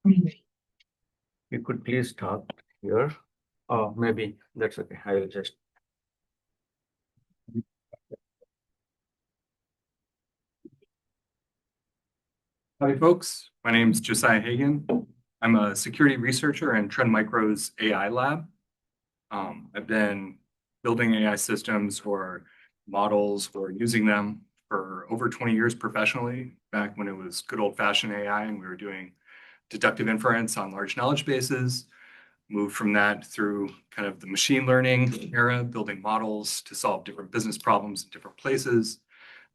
You could please talk here. Oh, maybe that's okay. I will just. Hi, folks. My name is Josiah Hagan. I'm a security researcher in Trend Micro's AI lab. I've been building AI systems or models or using them for over 20 years professionally, back when it was good old-fashioned AI and we were doing deductive inference on large knowledge bases. Moved from that through kind of the machine learning era, building models to solve different business problems in different places.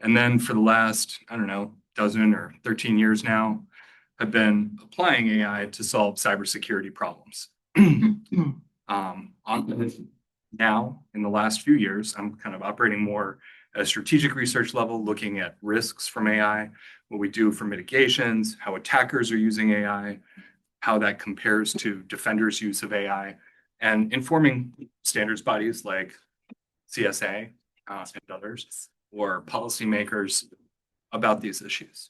And then for the last, I don't know, dozen or 13 years now, I've been applying AI to solve cybersecurity problems. Now, in the last few years, I'm kind of operating more at a strategic research level, looking at risks from AI, what we do for mitigations, how attackers are using AI, how that compares to defenders' use of AI, and informing standards bodies like CSA and others, or policymakers about these issues.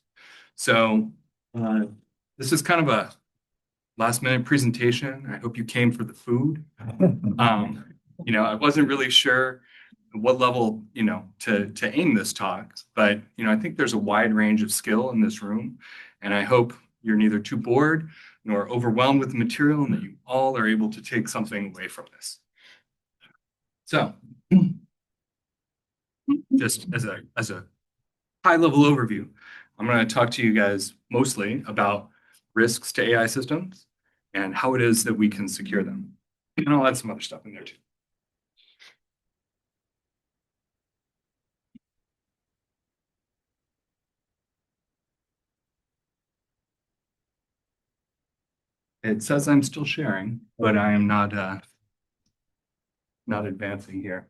So this is kind of a last minute presentation. I hope you came for the food. I wasn't really sure what level, to aim this talk, but, I think there's a wide range of skill in this room, and I hope you're neither too bored nor overwhelmed with the material and that you all are able to take something away from this. So just as a high level overview, I'm going to talk to you guys mostly about risks to AI systems and how it is that we can secure them. And I'll add some other stuff in there too. It says I'm still sharing, but I am not advancing here.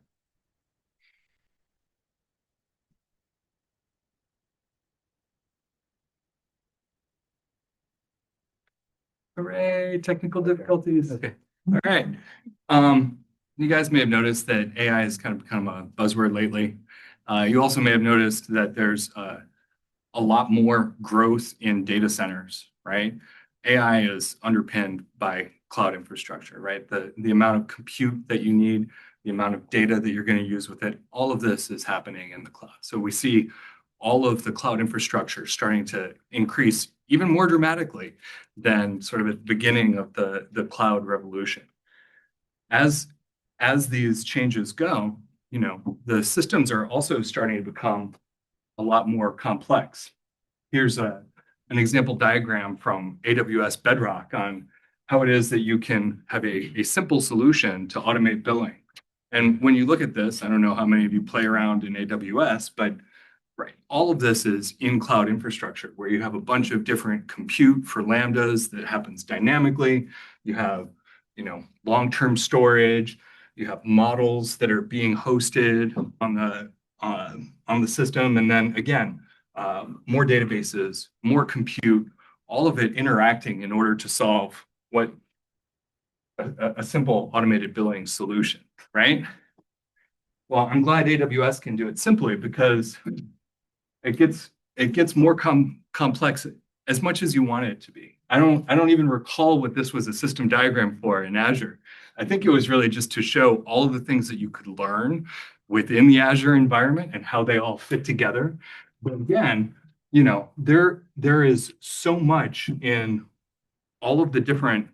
Hooray, technical difficulties. Okay. All right. You guys may have noticed that AI has kind of become a buzzword lately. You also may have noticed that there's a lot more growth in data centers, right? AI is underpinned by cloud infrastructure, right? The amount of compute that you need, the amount of data that you're going to use with it, all of this is happening in the cloud. So we see all of the cloud infrastructure starting to increase even more dramatically than sort of at the beginning of the cloud revolution. As these changes go, the systems are also starting to become a lot more complex. Here's an example diagram from AWS Bedrock on how it is that you can have a simple solution to automate billing. And when you look at this, I don't know how many of you play around in AWS, but right, all of this is in cloud infrastructure where you have a bunch of different compute for Lambdas that happens dynamically. You have, long-term storage. You have models that are being hosted on the system, and then again, more databases, more compute, all of it interacting in order to solve what a simple automated billing solution, right? Well, I'm glad AWS can do it simply because it gets more complex as much as you want it to be. I don't even recall what this was a system diagram for in Azure. I think it was really just to show all of the things that you could learn within the Azure environment and how they all fit together. But again, there is so much in all of the different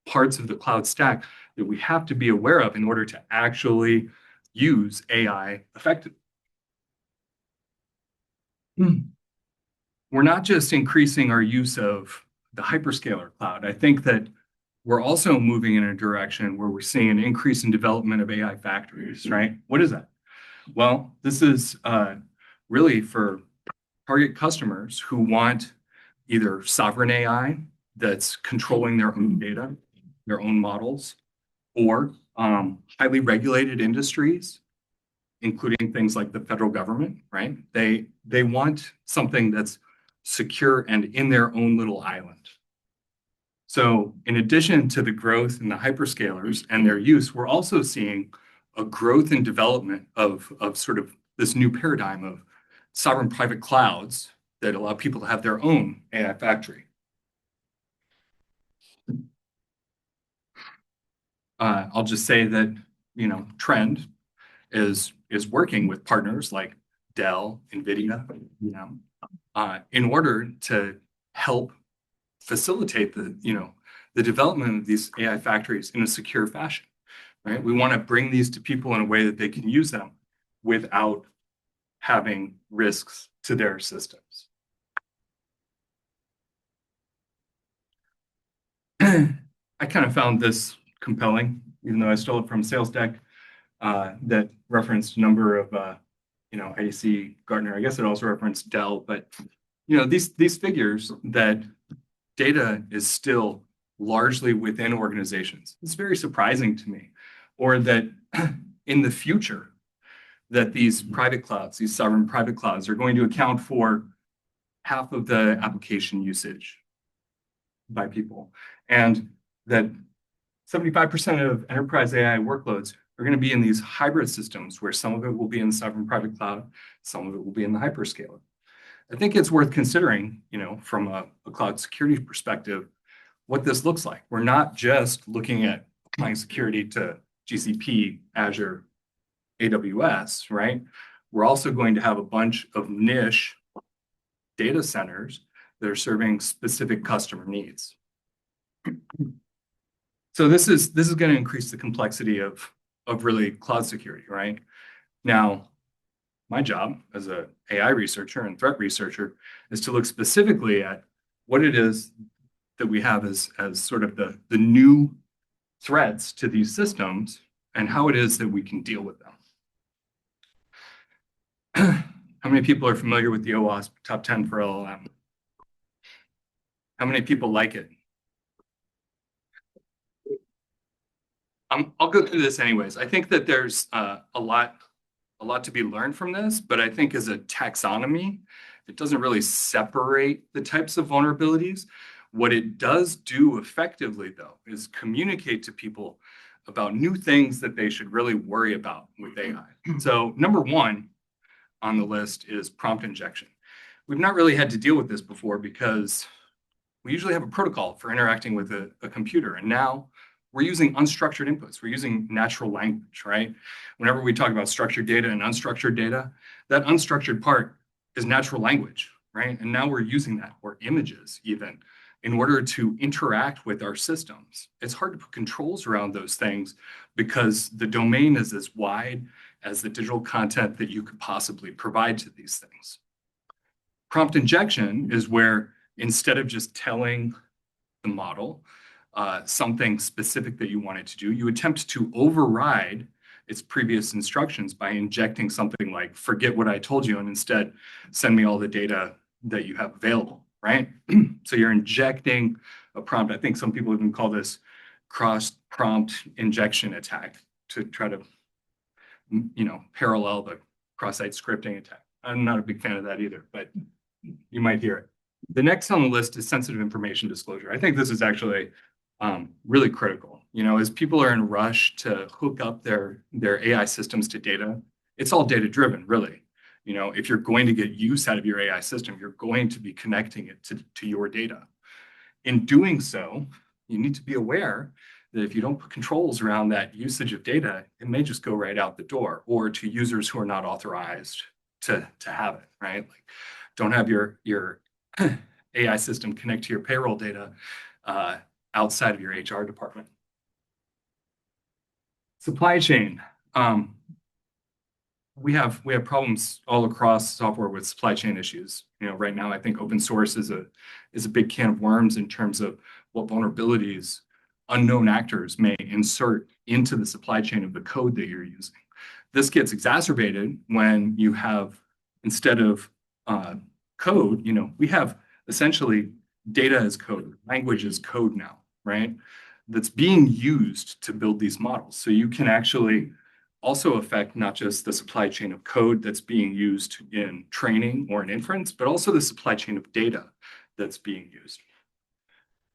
parts of the cloud stack that we have to be aware of in order to actually use AI effectively. We're not just increasing our use of the hyperscaler cloud. I think that we're also moving in a direction where we're seeing an increase in development of AI factories, right? What is that? Well, this is really for target customers who want either sovereign AI that's controlling their own data, their own models, or highly regulated industries, including things like the federal government, right? They want something that's secure and in their own little island. So in addition to the growth in the hyperscalers and their use, we're also seeing a growth in development of sort of this new paradigm of sovereign private clouds that allow people to have their own AI factory. I'll just say that, Trend is working with partners like Dell, NVIDIA, in order to help facilitate the development of these AI factories in a secure fashion, right? We want to bring these to people in a way that they can use them without having risks to their systems. I kind of found this compelling, even though I stole it from sales deck that referenced a number of IDC, Gartner. I guess it also referenced Dell, but these figures that data is still largely within organizations. It's very surprising to me, or that in the future, that these private clouds, these sovereign private clouds, are going to account for half of the application usage by people, and that 75% of enterprise AI workloads are going to be in these hybrid systems where some of it will be in the sovereign private cloud, some of it will be in the hyperscaler. I think it's worth considering, from a cloud security perspective, what this looks like. We're not just looking at applying security to GCP, Azure, AWS, right? We're also going to have a bunch of niche data centers that are serving specific customer needs. So this is going to increase the complexity of really cloud security, right? Now, my job as an AI researcher and threat researcher is to look specifically at what it is that we have as sort of the new threats to these systems and how it is that we can deal with them. How many people are familiar with the OWASP top 10 for LLM? How many people like it? I'll go through this anyways. I think that there's a lot to be learned from this, but I think as a taxonomy, it doesn't really separate the types of vulnerabilities. What it does do effectively, though, is communicate to people about new things that they should really worry about with AI. So number one on the list is prompt injection. We've not really had to deal with this before because we usually have a protocol for interacting with a computer. And now we're using unstructured inputs. We're using natural language, right? Whenever we talk about structured data and unstructured data, that unstructured part is natural language, right? And now we're using that, or images even, in order to interact with our systems. It's hard to put controls around those things because the domain is as wide as the digital content that you could possibly provide to these things. Prompt injection is where instead of just telling the model something specific that you want it to do, you attempt to override its previous instructions by injecting something like, forget what I told you, and instead send me all the data that you have available, right? So you're injecting a prompt. I think some people even call this cross-prompt injection attack to try to, parallel the cross-site scripting attack. I'm not a big fan of that either, but you might hear it. The next on the list is sensitive information disclosure. I think this is actually really critical. As people are in a rush to hook up their AI systems to data, it's all data driven, really. If you're going to get use out of your AI system, you're going to be connecting it to your data. In doing so, you need to be aware that if you don't put controls around that usage of data, it may just go right out the door, or to users who are not authorized to have it, right? Like, don't have your AI system connect to your payroll data outside of your HR department. Supply chain. We have problems all across software with supply chain issues. Right now, I think open source is a big can of worms in terms of what vulnerabilities unknown actors may insert into the supply chain of the code that you're using. This gets exacerbated when you have, instead of code, we have essentially data as code, language as code now, right? That's being used to build these models. So you can actually also affect not just the supply chain of code that's being used in training or in inference, but also the supply chain of data that's being used,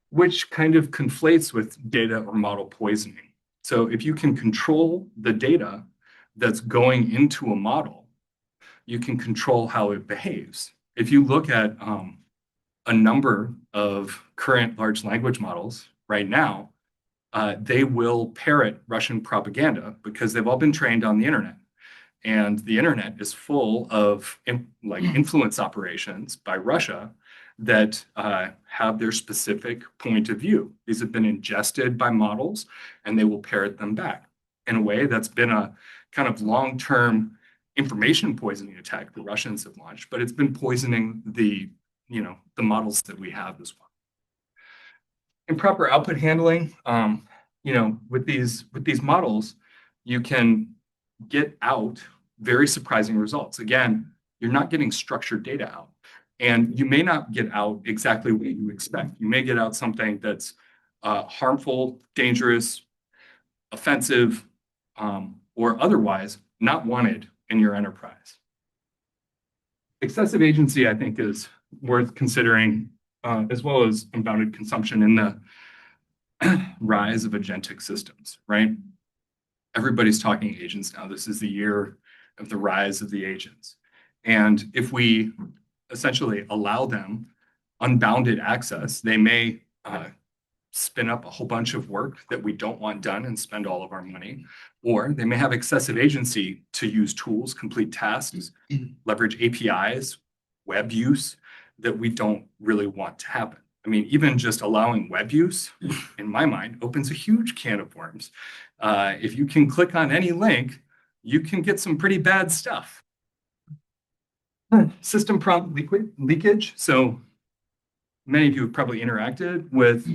which kind of conflates with data or model poisoning. So if you can control the data that's going into a model, you can control how it behaves. If you look at a number of current large language models right now, they will parrot Russian propaganda because they've all been trained on the internet. And the internet is full of influence operations by Russia that have their specific point of view. These have been ingested by models, and they will parrot them back in a way that's been a kind of long-term information poisoning attack the Russians have launched, but it's been poisoning the models that we have as well. Improper output handling, with these models, you can get out very surprising results. Again, you're not getting structured data out, and you may not get out exactly what you expect. You may get out something that's harmful, dangerous, offensive, or otherwise not wanted in your enterprise. Excessive agency, I think, is worth considering, as well as unbounded consumption in the rise of agentic systems, right? Everybody's talking agents now. This is the year of the rise of the agents. And if we essentially allow them unbounded access, they may spin up a whole bunch of work that we don't want done and spend all of our money, or they may have excessive agency to use tools, complete tasks, leverage APIs, web use that we don't really want to happen. I mean, even just allowing web use, in my mind, opens a huge can of worms. If you can click on any link, you can get some pretty bad stuff. System prompt leakage. So many of you have probably interacted with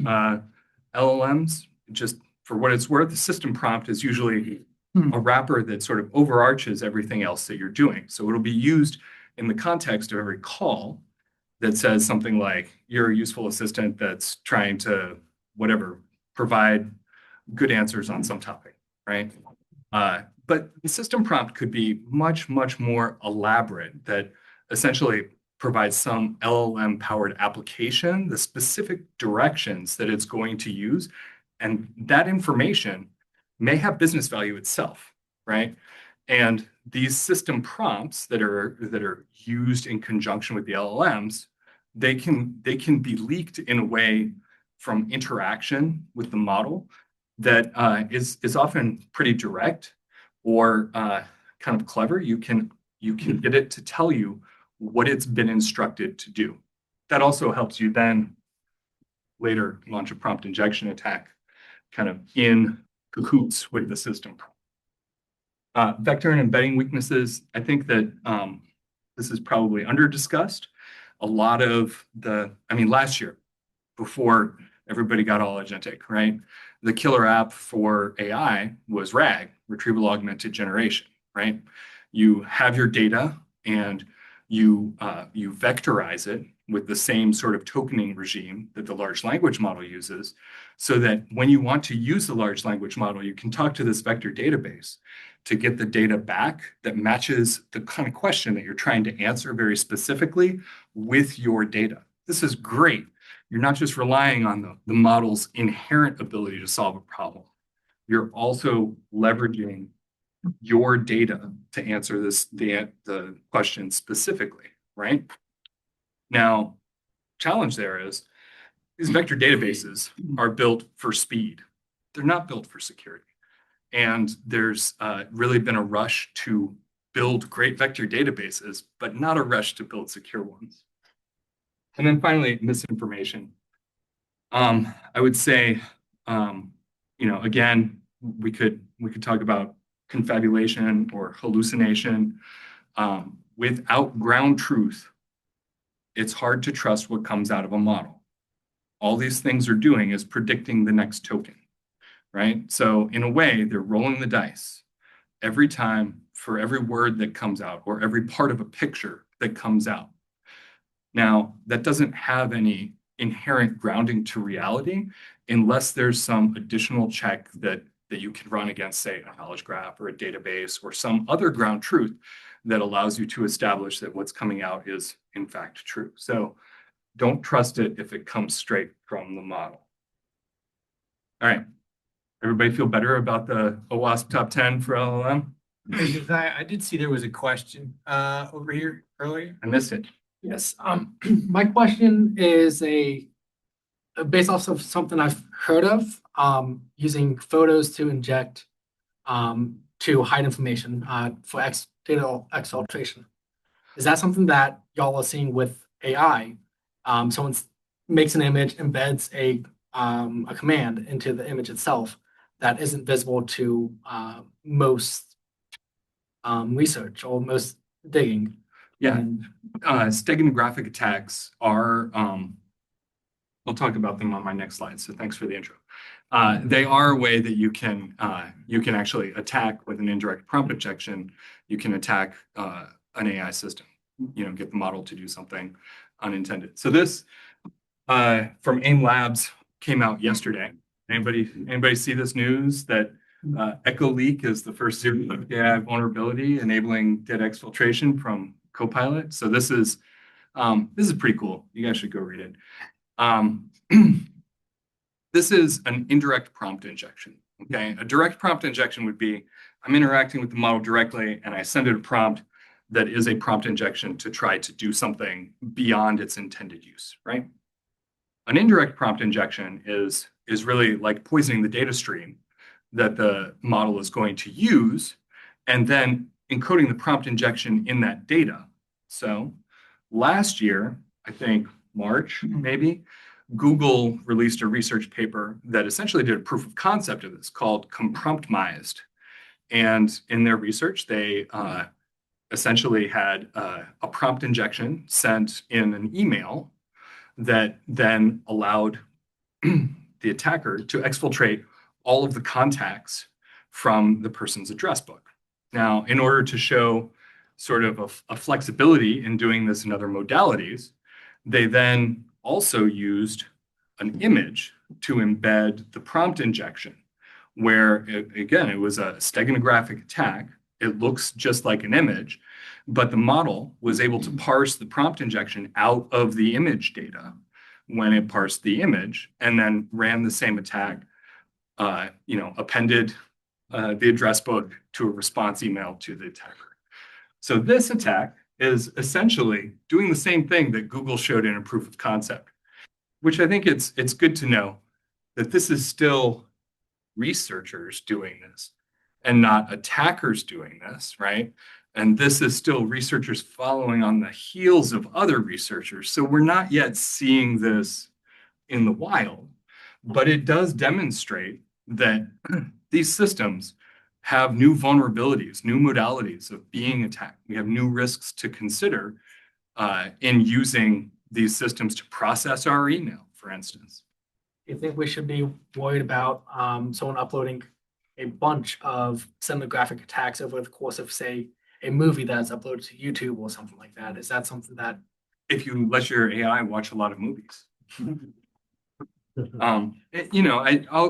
LLMs. Just for what it's worth, the system prompt is usually a wrapper that sort of overarches everything else that you're doing. So it'll be used in the context of every call that says something like, you're a useful assistant that's trying to, whatever, provide good answers on some topic, right? But the system prompt could be much, much more elaborate, that essentially provides some LLM-powered application, the specific directions that it's going to use, and that information may have business value itself, right? And these system prompts that are used in conjunction with the LLMs, they can be leaked in a way from interaction with the model that is often pretty direct or kind of clever. You can get it to tell you what it's been instructed to do. That also helps you then later launch a prompt injection attack kind of in cahoots with the system. Vector and embedding weaknesses, I think that this is probably under-discussed. A lot of last year, before everybody got all agentic, right? The killer app for AI was RAG, Retrieval Augmented Generation, right? You have your data and you vectorize it with the same sort of tokening regime that the large language model uses, so that when you want to use the large language model, you can talk to this vector database to get the data back that matches the kind of question that you're trying to answer very specifically with your data. This is great. You're not just relying on the model's inherent ability to solve a problem. You're also leveraging your data to answer the question specifically, right? Now, challenge there is these vector databases are built for speed. They're not built for security. And there's really been a rush to build great vector databases, but not a rush to build secure ones. And then finally, misinformation. I would say, again, we could talk about confabulation or hallucination. Without ground truth, it's hard to trust what comes out of a model. All these things are doing is predicting the next token, right? So in a way, they're rolling the dice every time for every word that comes out or every part of a picture that comes out. Now, that doesn't have any inherent grounding to reality unless there's some additional check that you can run against, say, a knowledge graph or a database or some other ground truth that allows you to establish that what's coming out is in fact true. So don't trust it if it comes straight from the model. All right. Everybody feel better about the OWASP top 10 for LLM? I did see there was a question over here earlier. I missed it. Yes. My question is based off of something I've heard of. using photos to inject to hide information for data exfiltration. Is that something that y'all are seeing with AI? Someone makes an image, embeds a command into the image itself that isn't visible to most research or most digging. Yeah, steganographic attacks are, I'll talk about them on my next slide, so thanks for the intro. They are a way that you can actually attack with an indirect prompt injection. You can attack an AI system, get the model to do something unintended. So this from AIM Labs came out yesterday. Anybody see this news that Echo Leak is the first zero AI vulnerability enabling data exfiltration from Copilot? So this is pretty cool. You guys should go read it. This is an indirect prompt injection. Okay, a direct prompt injection would be I'm interacting with the model directly and I send it a prompt that is a prompt injection to try to do something beyond its intended use, right? An indirect prompt injection is really like poisoning the data stream that the model is going to use and then encoding the prompt injection in that data. So last year, I think March maybe, Google released a research paper that essentially did a proof of concept of this called compromptmized. And in their research, they essentially had a prompt injection sent in an email that then allowed the attacker to exfiltrate all of the contacts from the person's address book. Now, in order to show sort of a flexibility in doing this in other modalities, they then also used an image to embed the prompt injection, where, again, it was a steganographic attack. It looks just like an image, but the model was able to parse the prompt injection out of the image data when it parsed the image and then ran the same attack, appended the address book to a response email to the attacker. So this attack is essentially doing the same thing that Google showed in a proof of concept, which I think it's good to know that this is still researchers doing this and not attackers doing this, right? And this is still researchers following on the heels of other researchers. So we're not yet seeing this in the wild, but it does demonstrate that these systems have new vulnerabilities, new modalities of being attacked. We have new risks to consider in using these systems to process our email, for instance. Do you think we should be worried about someone uploading a bunch of demographic attacks over the course of, say, a movie that's uploaded to YouTube or something like that? Is that something that... If you let your AI watch a lot of movies. I'll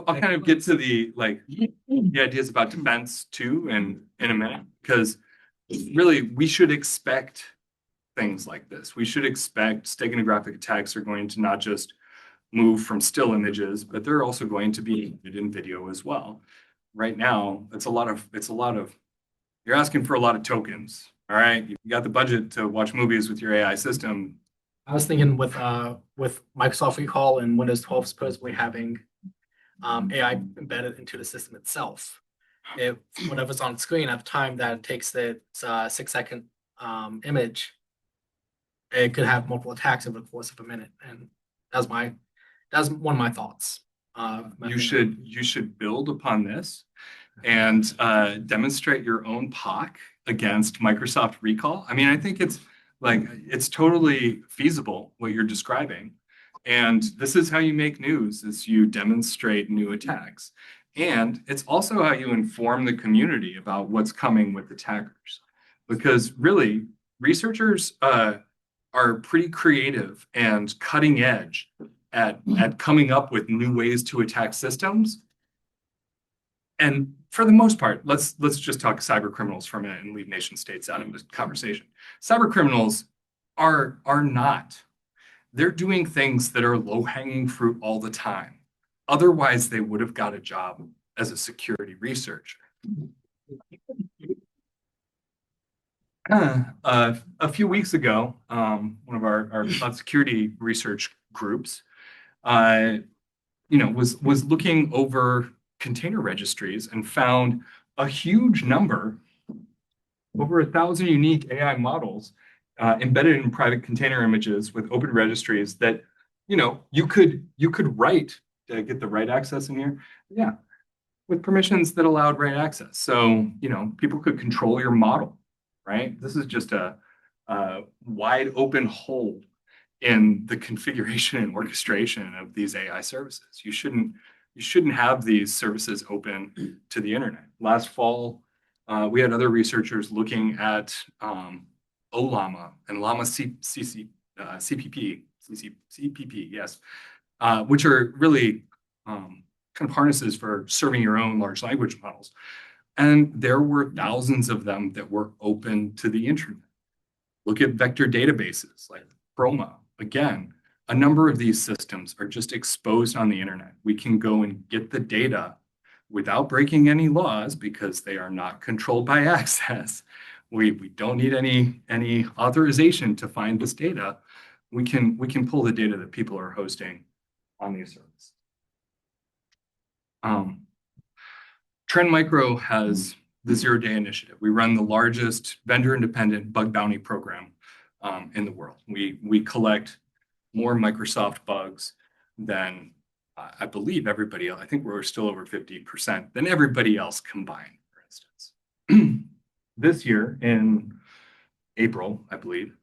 kind of get to the ideas about defense too in a minute, because really we should expect things like this. We should expect steganographic attacks are going to not just move from still images, but they're also going to be in video as well. Right now, it's a lot of you're asking for a lot of tokens. All right, you got the budget to watch movies with your AI system. I was thinking with Microsoft Recall and Windows 12 supposedly having AI embedded into the system itself. If whatever's on screen at the time that it takes the 6-second image, it could have multiple attacks over the course of a minute. And that's one of my thoughts. You should build upon this and demonstrate your own POC against Microsoft Recall. I mean, I think it's totally feasible what you're describing. And this is how you make news, is you demonstrate new attacks. And it's also how you inform the community about what's coming with attackers. Because really, researchers are pretty creative and cutting edge at coming up with new ways to attack systems. And for the most part, let's just talk cyber criminals for a minute and leave nation states out of this conversation. Cyber criminals are not. They're doing things that are low-hanging fruit all the time. Otherwise, they would have got a job as a security researcher. A few weeks ago, one of our cloud security research groups was looking over container registries and found a huge number, over 1,000 unique AI models embedded in private container images with open registries that, you could write to get the write access in here. Yeah, with permissions that allowed write access. So, people could control your model, right? This is just a wide open hole in the configuration and orchestration of these AI services. You shouldn't have these services open to the internet. Last fall, we had other researchers looking at OLLAMA and CPP, yes, which are really kind of harnesses for serving your own large language models. And there were thousands of them that were open to the internet. Look at vector databases like Chroma. Again, a number of these systems are just exposed on the internet. We can go and get the data without breaking any laws because they are not controlled by access. We don't need any authorization to find this data. We can pull the data that people are hosting on these services. Trend Micro has the Zero Day Initiative. We run the largest vendor-independent bug bounty program in the world. We collect more Microsoft bugs than I believe everybody else. I think we're still over 50% than everybody else combined, for instance. This year in April, I believe,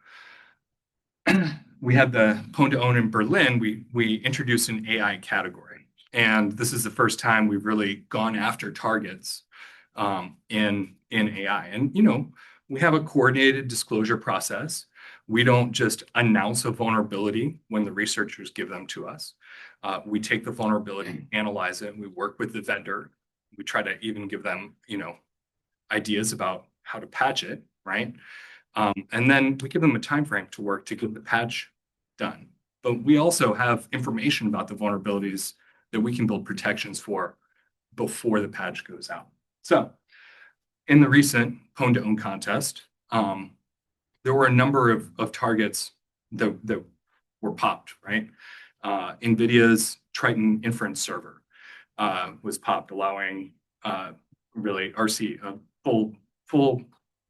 we had the Pwn to Own in Berlin. We introduced an AI category. And this is the first time we've really gone after targets in AI. And, we have a coordinated disclosure process. We don't just announce a vulnerability when the researchers give them to us. We take the vulnerability, analyze it, and we work with the vendor. We try to even give them, ideas about how to patch it, right? And then we give them a time frame to work to get the patch done. But we also have information about the vulnerabilities that we can build protections for before the patch goes out. So in the recent Pwn to Own contest, there were a number of targets that were popped, right? NVIDIA's Triton inference server was popped, allowing really RC full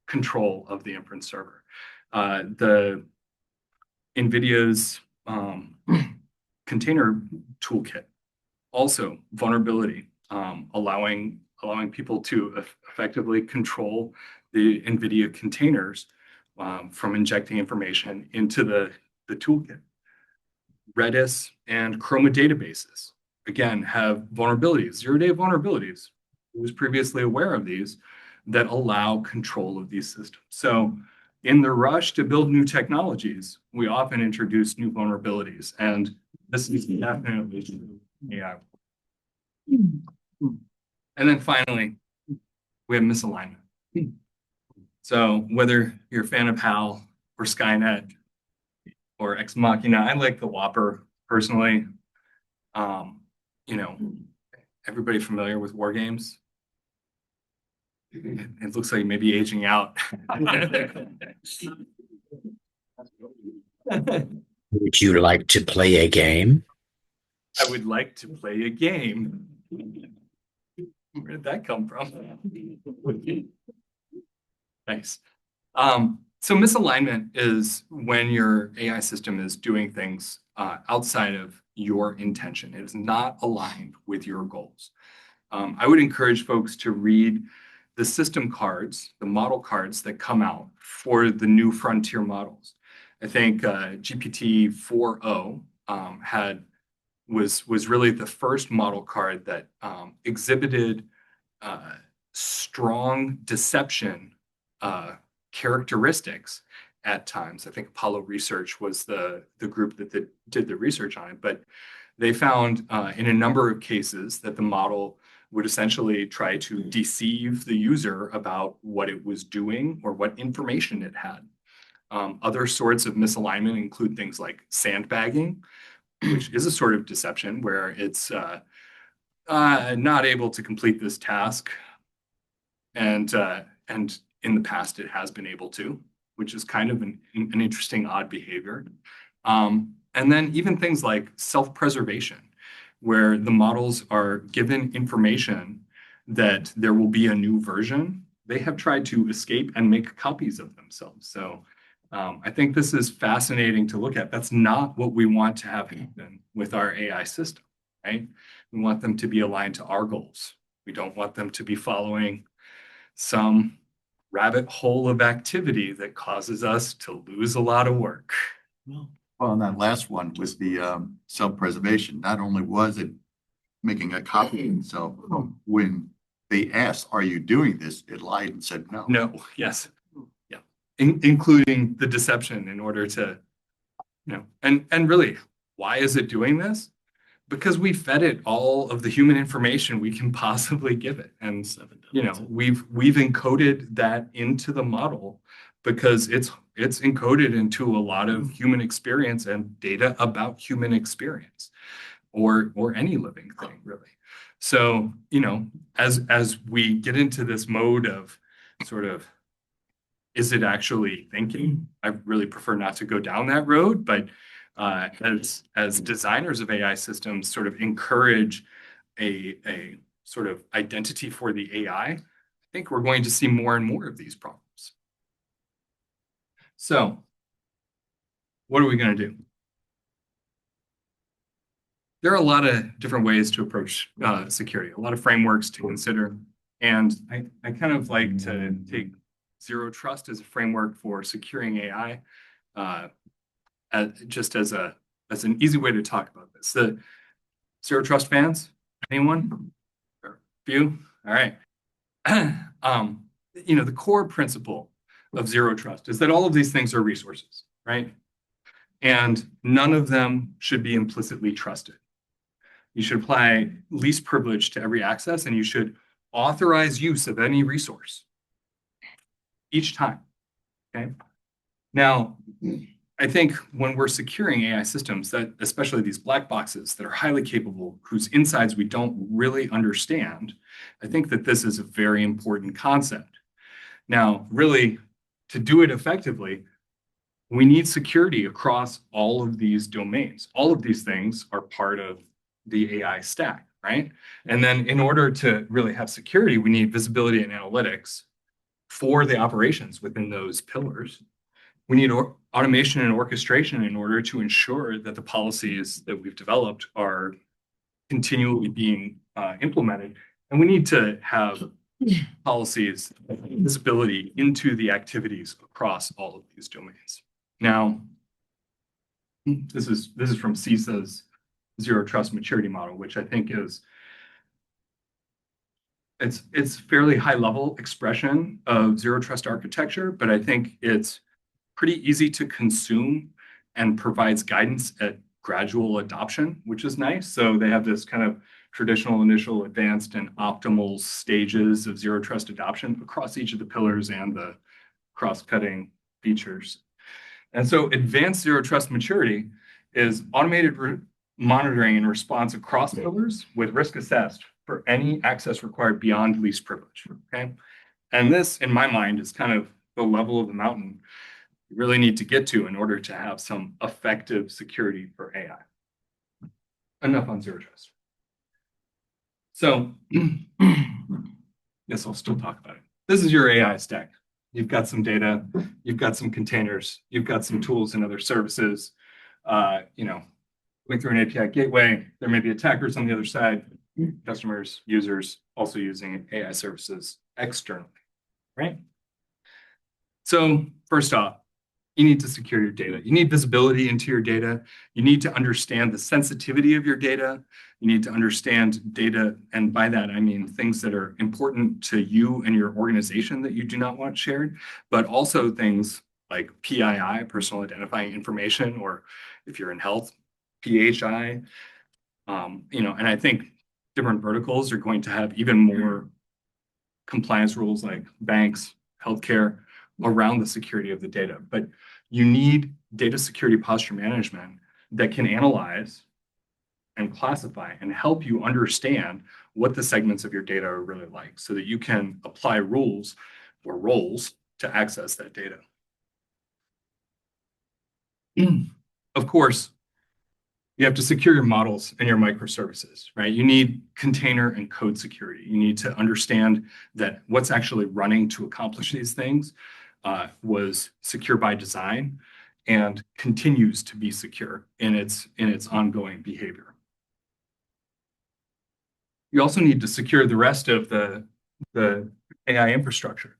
control of the inference server. The NVIDIA's container toolkit, also vulnerability, allowing people to effectively control the NVIDIA containers from injecting information into the toolkit. Redis and Chroma databases, again, have vulnerabilities, zero-day vulnerabilities. Who was previously aware of these that allow control of these systems. So in the rush to build new technologies, we often introduce new vulnerabilities. And this is definitely AI. And then finally, we have misalignment. So whether you're a fan of HAL or Skynet or Ex Machina, I like the Whopper personally. Everybody familiar with war games? It looks like maybe aging out. Would you like to play a game? I would like to play a game. Where did that come from? Nice. So misalignment is when your AI system is doing things outside of your intention. It is not aligned with your goals. I would encourage folks to read the system cards, the model cards that come out for the new frontier models. I think GPT-4o was really the first model card that exhibited strong deception characteristics at times. I think Apollo Research was the group that did the research on it, but they found in a number of cases that the model would essentially try to deceive the user about what it was doing or what information it had. Other sorts of misalignment include things like sandbagging, which is a sort of deception where it's not able to complete this task, and in the past it has been able to, which is kind of an interesting odd behavior. And then even things like self-preservation, where the models are given information that there will be a new version, they have tried to escape and make copies of themselves. So I think this is fascinating to look at. That's not what we want to have happen with our AI system, right? We want them to be aligned to our goals. We don't want them to be following some rabbit hole of activity that causes us to lose a lot of work. Well, and that last one was the self-preservation. Not only was it making a copy of itself, when they asked, "Are you doing this?" it lied and said no. No, yes. Yeah. Including the deception in order to, and really, why is it doing this? Because we fed it all of the human information we can possibly give it. And, we've encoded that into the model because it's encoded into a lot of human experience and data about human experience or any living thing, really. So, as we get into this mode of sort of, is it actually thinking? I really prefer not to go down that road, but as designers of AI systems sort of encourage a sort of identity for the AI, I think we're going to see more and more of these problems. So what are we going to do? There are a lot of different ways to approach security, a lot of frameworks to consider. And I kind of like to take zero trust as a framework for securing AI, just as an easy way to talk about this. The zero trust fans, anyone? A few? All right. The core principle of zero trust is that all of these things are resources, right? And none of them should be implicitly trusted. You should apply least privilege to every access, and you should authorize use of any resource each time, okay? Now, I think when we're securing AI systems, that especially these black boxes that are highly capable, whose insides we don't really understand, I think that this is a very important concept. Now, really, to do it effectively, we need security across all of these domains. All of these things are part of the AI stack, right? And then in order to really have security, we need visibility and analytics for the operations within those pillars. We need automation and orchestration in order to ensure that the policies that we've developed are continually being implemented. And we need to have policies, visibility into the activities across all of these domains. Now, this is from CSA's zero trust maturity model, which I think is it's fairly high level expression of zero trust architecture, but I think it's pretty easy to consume and provides guidance at gradual adoption, which is nice. So they have this kind of traditional, initial, advanced, and optimal stages of zero trust adoption across each of the pillars and the cross-cutting features. And so advanced zero trust maturity is automated monitoring and response across pillars with risk assessed for any access required beyond least privilege, okay? And this, in my mind, is kind of the level of the mountain you really need to get to in order to have some effective security for AI. Enough on zero trust. So, yes, I'll still talk about it. This is your AI stack. You've got some data, you've got some containers, you've got some tools and other services. Going through an API gateway, there may be attackers on the other side, customers, users also using AI services externally, right? So first off, you need to secure your data. You need visibility into your data. You need to understand the sensitivity of your data. You need to understand data, and by that, I mean things that are important to you and your organization that you do not want shared, but also things like PII, personal identifying information, or if you're in health, PHI, and I think different verticals are going to have even more compliance rules like banks, healthcare, around the security of the data. But you need data security posture management that can analyze and classify and help you understand what the segments of your data are really like so that you can apply rules or roles to access that data. Of course, You have to secure your models and your microservices, right? You need container and code security. You need to understand that what's actually running to accomplish these things was secure by design and continues to be secure in its ongoing behavior. You also need to secure the rest of the AI infrastructure.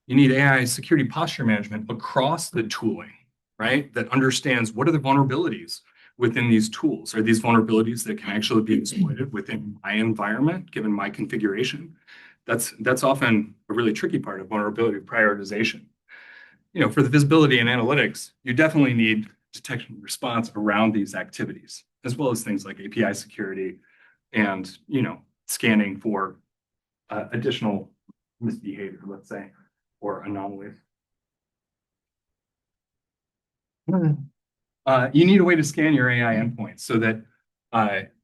You need AI security posture management across the tooling, right? That understands what are the vulnerabilities within these tools. Are these vulnerabilities that can actually be exploited within my environment, given my configuration? That's often a really tricky part of vulnerability prioritization. For the visibility and analytics, you definitely need detection and response around these activities, as well as things like API security and, scanning for additional misbehavior, let's say, or anomalies. You need a way to scan your AI endpoints so that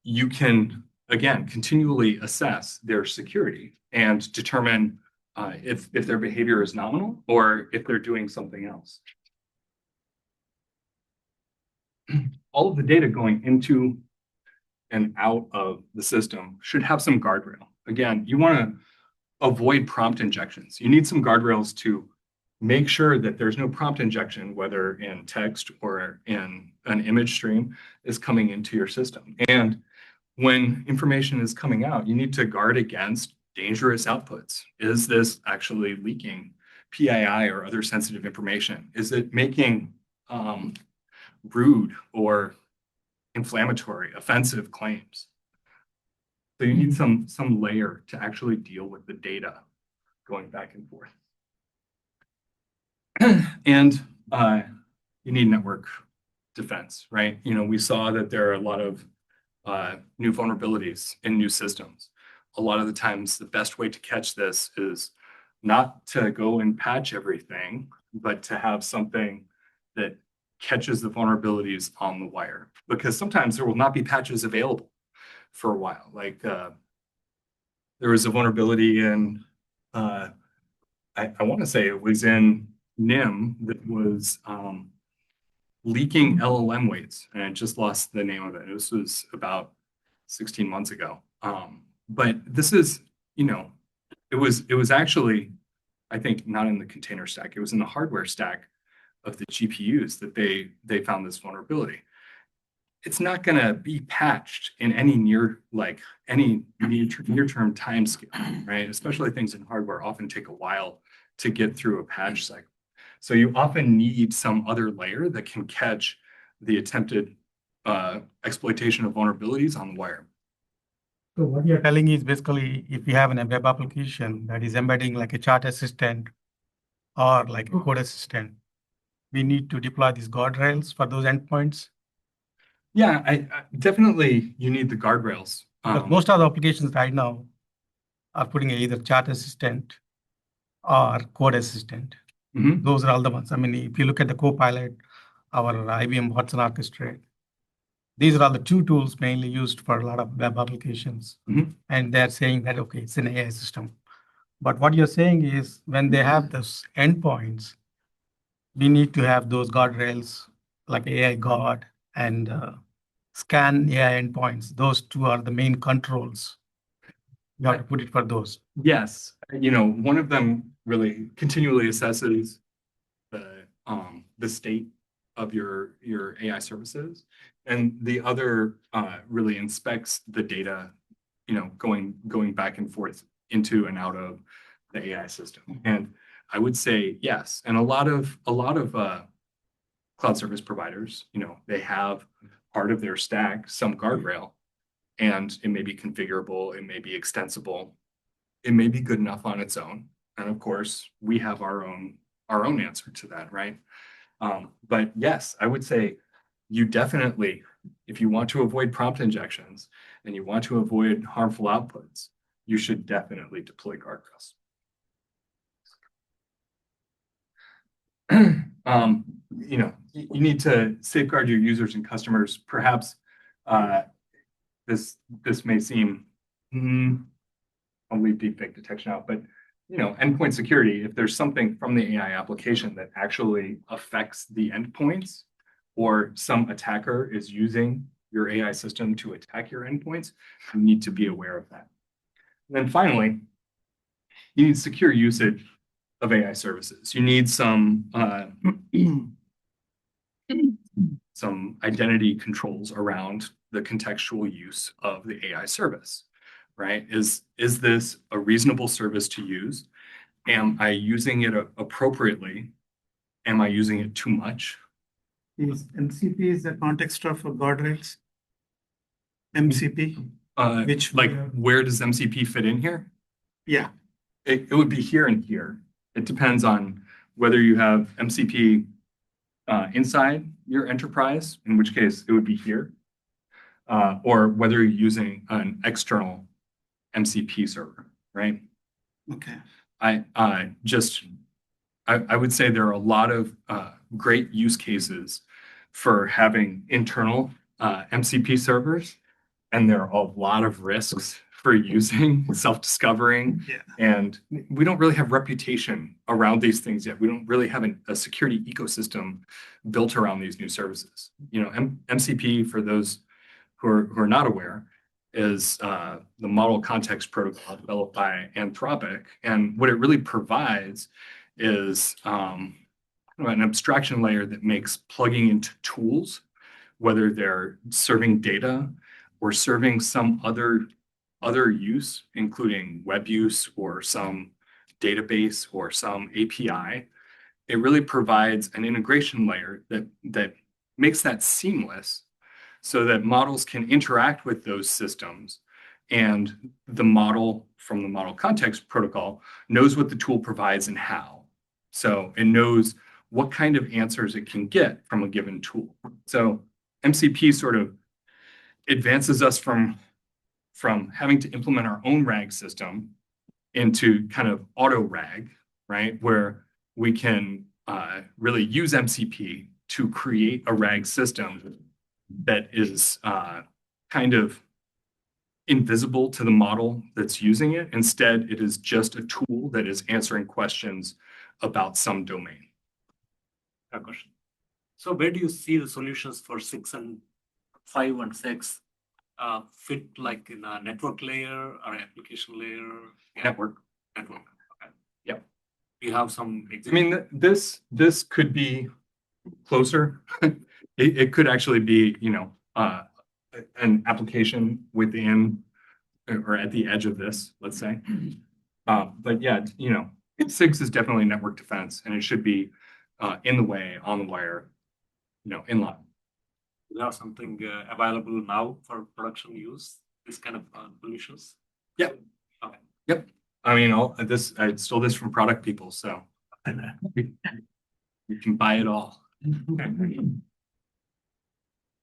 you can, again, continually assess their security and determine if their behavior is nominal or if they're doing something else. All of the data going into and out of the system should have some guardrail. Again, you want to avoid prompt injections. You need some guardrails to make sure that there's no prompt injection, whether in text or in an image stream, is coming into your system. And when information is coming out, you need to guard against dangerous outputs. Is this actually leaking PII or other sensitive information? Is it making rude or inflammatory, offensive claims? So you need some layer to actually deal with the data going back and forth. And you need network defense, right? We saw that there are a lot of new vulnerabilities in new systems. A lot of the times, the best way to catch this is not to go and patch everything, but to have something that catches the vulnerabilities on the wire. Because sometimes there will not be patches available for a while. Like there was a vulnerability in, I want to say it was in NIM that was leaking LLM weights, and I just lost the name of it. This was about 16 months ago. But this is, it was actually, I think, not in the container stack. It was in the hardware stack of the GPUs that they found this vulnerability. It's not going to be patched in any near-term time scale, right? Especially things in hardware often take a while to get through a patch cycle. So you often need some other layer that can catch the attempted exploitation of vulnerabilities on the wire. So what you're telling is basically if you have a web application that is embedding like a chat assistant or like a code assistant, we need to deploy these guardrails for those endpoints. Yeah, I definitely you need the guardrails. Because most of the applications right now are putting either chat assistant or code assistant. Mhm. Those are all the ones. I mean, if you look at the Copilot, our IBM Watson Orchestrate, these are all the two tools mainly used for a lot of web applications. Mhm. And they're saying that, okay, it's an AI system. But what you're saying is when they have those endpoints, we need to have those guardrails like AI guard and scan AI endpoints. Those two are the main controls. You have to put it for those. Yes, one of them really continually assesses the state of your AI services, and the other really inspects the data, going back and forth into and out of the AI system. And I would say yes, and a lot of cloud service providers, they have part of their stack some guardrail, and it may be configurable, it may be extensible, it may be good enough on its own. And of course, we have our own answer to that, right? But yes, I would say you definitely, if you want to avoid prompt injections and you want to avoid harmful outputs, you should definitely deploy guardrails. You need to safeguard your users and customers. Perhaps this may seem, I'll leave deepfake detection out, but endpoint security, if there's something from the AI application that actually affects the endpoints, or some attacker is using your AI system to attack your endpoints, you need to be aware of that. And then finally, you need secure usage of AI services. You need some identity controls around the contextual use of the AI service, right? Is this a reasonable service to use? Am I using it appropriately? Am I using it too much? Is MCP is the context of guardrails? MCP? Which Like, we are- where does MCP fit in here? Yeah, It would be here and here. It depends on whether you have MCP inside your enterprise, in which case it would be here, or whether you're using an external MCP server, right? okay. I would say there are a lot of great use cases for having internal MCP servers, and there are a lot of risks for using self-discovering. Yeah. And we don't really have reputation around these things yet. We don't really have a security ecosystem built around these new services. You know, MCP, for those who are not aware, is the model context protocol developed by Anthropic. And what it really provides is an abstraction layer that makes plugging into tools, whether they're serving data or serving some other use, including web use or some database or some API. It really provides an integration layer that makes that seamless so that models can interact with those systems, and the model from the model context protocol knows what the tool provides and how. So it knows what kind of answers it can get from a given tool. So MCP sort of advances us from having to implement our own RAG system into kind of auto RAG, right? Where we can really use MCP to create a RAG system that is kind of invisible to the model that's using it. Instead, it is just a tool that is answering questions about some domain. A question. So where do you see the solutions for 6 and 5 and 6 fit, like in a network layer or application layer? Yeah, Network. network. Okay. Yep. You have some I mean, this could be closer. It could actually be, you know, an application within or at the edge of this, let's say. But yeah, you know, 6 is definitely network defense, and it should be in the way, on the wire, you know, in line. You have something available now for production use, this kind of solutions? Yep. Okay. Yep. I mean, I stole this from product people, so you can buy it all.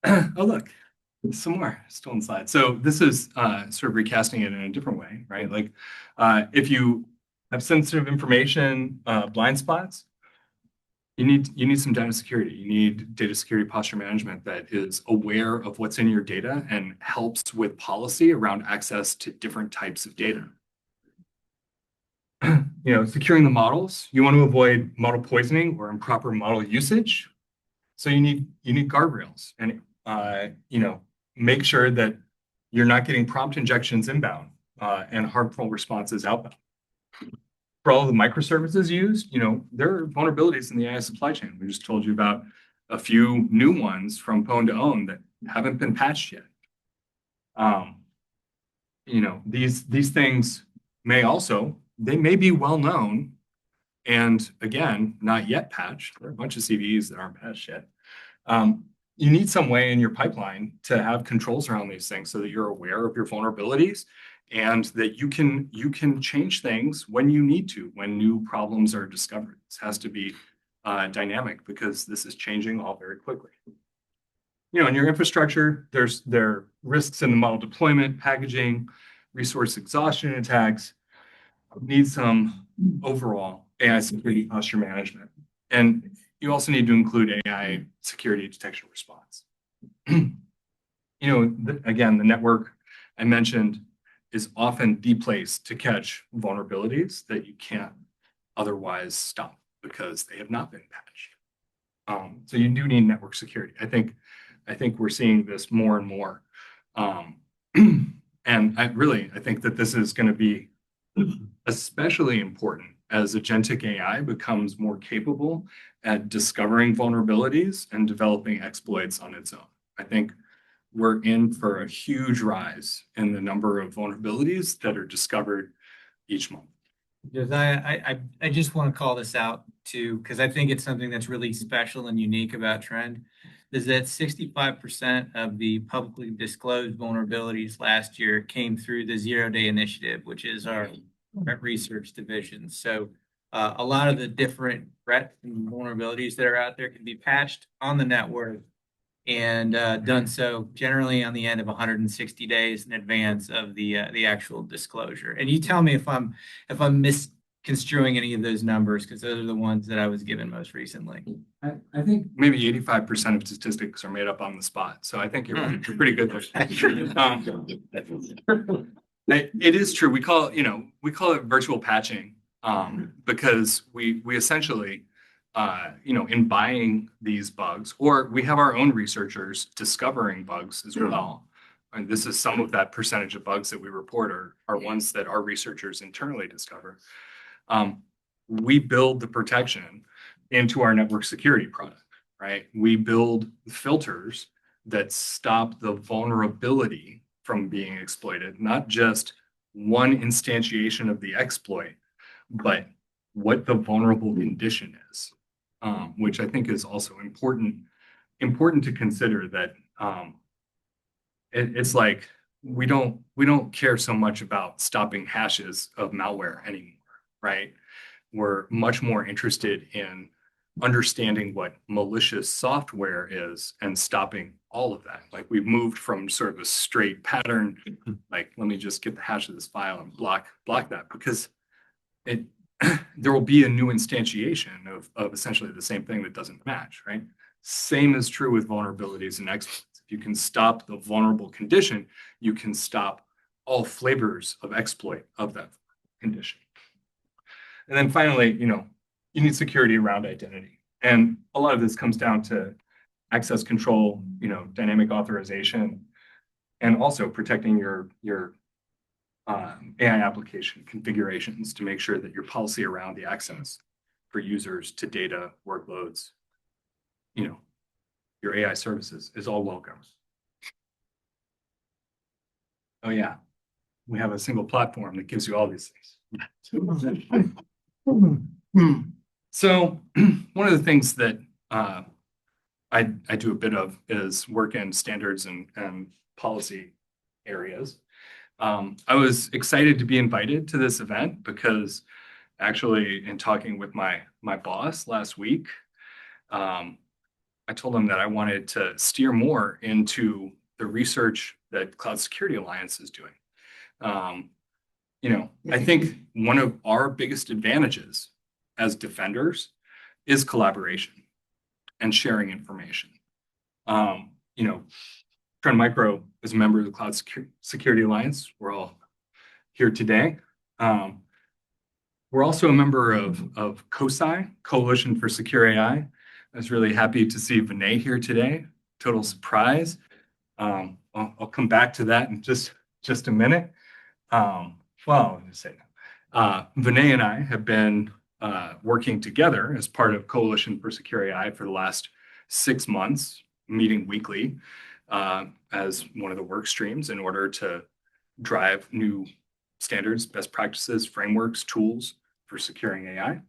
Oh, look, some more stolen slides. So this is sort of recasting it in a different way, right? Like if you have sensitive information, blind spots, you need some data security. You need data security posture management that is aware of what's in your data and helps with policy around access to different types of data. You know, securing the models, you want to avoid model poisoning or improper model usage. So you need guardrails and you know, make sure that you're not getting prompt injections inbound and harmful responses outbound. For all the microservices used, you know, there are vulnerabilities in the AI supply chain. We just told you about a few new ones from Pwn to Own that haven't been patched yet. You know, these things they may be well known, and again, not yet patched. There are a bunch of CVEs that aren't patched yet. You need some way in your pipeline to have controls around these things so that you're aware of your vulnerabilities and that you can change things when you need to, when new problems are discovered. This has to be dynamic because this is changing all very quickly. You know, in your infrastructure, there are risks in the model deployment, packaging, resource exhaustion attacks. Need some overall AI security posture management. And you also need to include AI security detection response. You know, again, the network I mentioned is often the place to catch vulnerabilities that you can't otherwise stop because they have not been patched. So you do need network security. I think I think we're seeing this more and more. And I think that this is going to be especially important as agentic AI becomes more capable at discovering vulnerabilities and developing exploits on its own. I think we're in for a huge rise in the number of vulnerabilities that are discovered each month. I just want to call this out too, because I think it's something that's really special and unique about Trend, is that 65% of the publicly disclosed vulnerabilities last year came through the 0-day initiative, which is our research division. So a lot of the different threats and vulnerabilities that are out there can be patched on the network and done so generally on the end of 160 days in advance of the actual disclosure. And you tell me if I'm misconstruing any of those numbers, because those are the ones that I was given most recently. I think maybe 85% of statistics are made up on the spot. So I think you're pretty good there. It is true. We call it virtual patching because we essentially in buying these bugs, or we have our own researchers discovering bugs as well. And this is some of that percentage of bugs that we report are ones that our researchers internally discover. We build the protection into our network security product, right? We build filters that stop the vulnerability from being exploited, not just one instantiation of the exploit, but what the vulnerable condition is. Which I think is also important to consider that it's like we don't care so much about stopping hashes of malware anymore, right? We're much more interested in understanding what malicious software is and stopping all of that. Like we've moved from sort of a straight pattern, like let me just get the hash of this file and block that, because there will be a new instantiation of essentially the same thing that doesn't match, right? Same is true with vulnerabilities and exploits. If you can stop the vulnerable condition, you can stop all flavors of exploit of that condition. And then finally, you need security around identity. And a lot of this comes down to access control, dynamic authorization, and also protecting your AI application configurations to make sure that your policy around the access for users to data, workloads, your AI services is all welcome. Oh yeah, we have a single platform that gives you all these things. So one of the things that I do a bit of is work in standards and policy areas. I was excited to be invited to this event because actually in talking with my boss last week, I told him that I wanted to steer more into the research that Cloud Security Alliance is doing. I think one of our biggest advantages as defenders is collaboration and sharing information. Trend Micro is a member of the Cloud Security Alliance. We're all here today. We're also a member of COSI, Coalition for Secure AI. I was really happy to see Vinay here today. Total surprise. I'll come back to that in just a minute. Well, let me say that. Vinay and I have been working together as part of Coalition for Secure AI for the last 6 months, meeting weekly as one of the work streams in order to drive new standards, best practices, frameworks, tools for securing AI.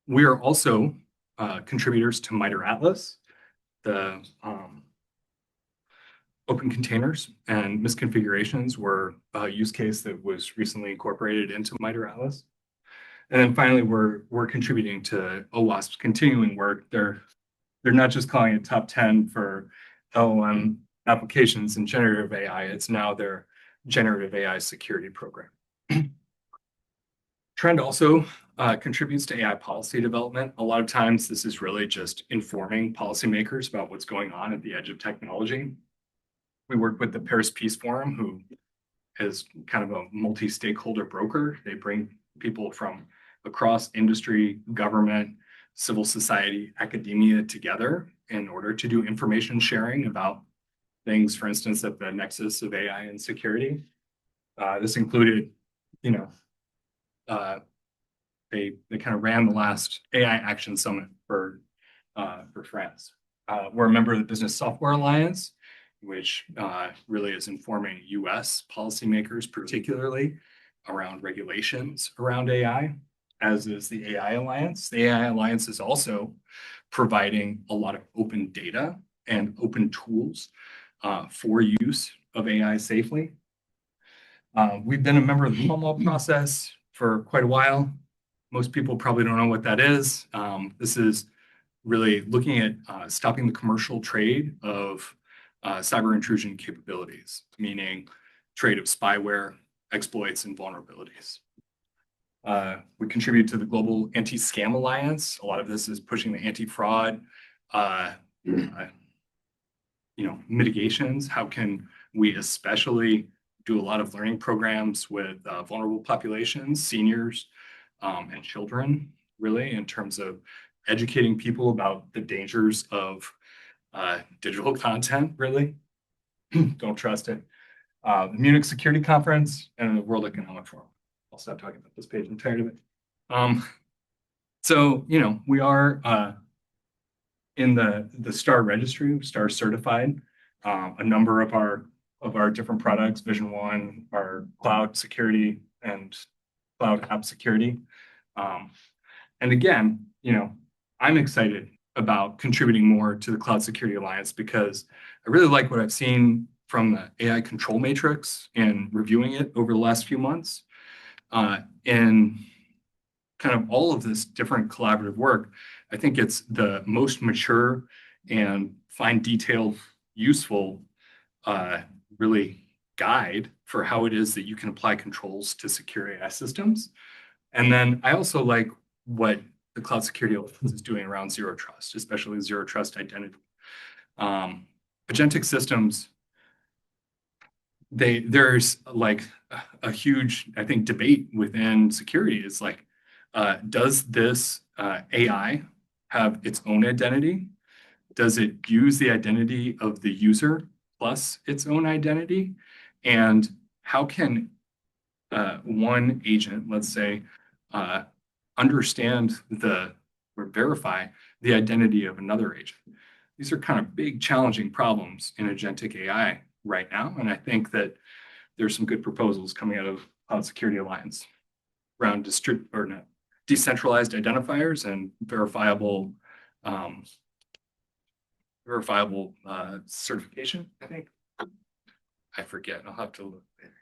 We are also contributors to MITRE Atlas, the open containers and misconfigurations were a use case that was recently incorporated into MITRE Atlas. And then finally, we're contributing to OWASP's continuing work. They're not just calling it top 10 for LLM applications in generative AI. It's now their generative AI security program. Trend also contributes to AI policy development. A lot of times, this is really just informing policymakers about what's going on at the edge of technology. We work with the Paris Peace Forum, who is kind of a multi-stakeholder broker. They bring people from across industry, government, civil society, academia together in order to do information sharing about things, for instance, at the nexus of AI and security. This included, you know, they kind of ran the last AI Action Summit for France. We're a member of the Business Software Alliance, which really is informing US policymakers, particularly around regulations around AI, as is the AI Alliance. The AI Alliance is also providing a lot of open data and open tools for use of AI safely. We've been a member of the Palm process for quite a while. Most people probably don't know what that is. This is really looking at stopping the commercial trade of cyber intrusion capabilities, meaning trade of spyware, exploits, and vulnerabilities. We contribute to the Global Anti-Scam Alliance. A lot of this is pushing the anti-fraud, mitigations. How can we especially do a lot of learning programs with vulnerable populations, seniors, and children, really, in terms of educating people about the dangers of digital content, really. Don't trust it. The Munich Security Conference and the World Economic Forum. I'll stop talking about this page. I'm tired of it. So, we are in the STAR registry, STAR certified. A number of our different products, Vision One, our cloud security and cloud app security. And again, I'm excited about contributing more to the Cloud Security Alliance because I really like what I've seen from the AI control matrix and reviewing it over the last few months. In kind of all of this different collaborative work, I think it's the most mature and fine detailed, useful, really guide for how it is that you can apply controls to secure AI systems. And then I also like what the Cloud Security Alliance is doing around zero trust, especially zero trust identity. Agentic systems, there's like a huge, I think, debate within security. It's like, does this AI have its own identity? Does it use the identity of the user plus its own identity? And how can one agent, let's say, understand or verify the identity of another agent? These are kind of big, challenging problems in agentic AI right now. And I think that there's some good proposals coming out of Cloud Security Alliance around decentralized identifiers and verifiable certification, I think. I forget. I'll have to look later.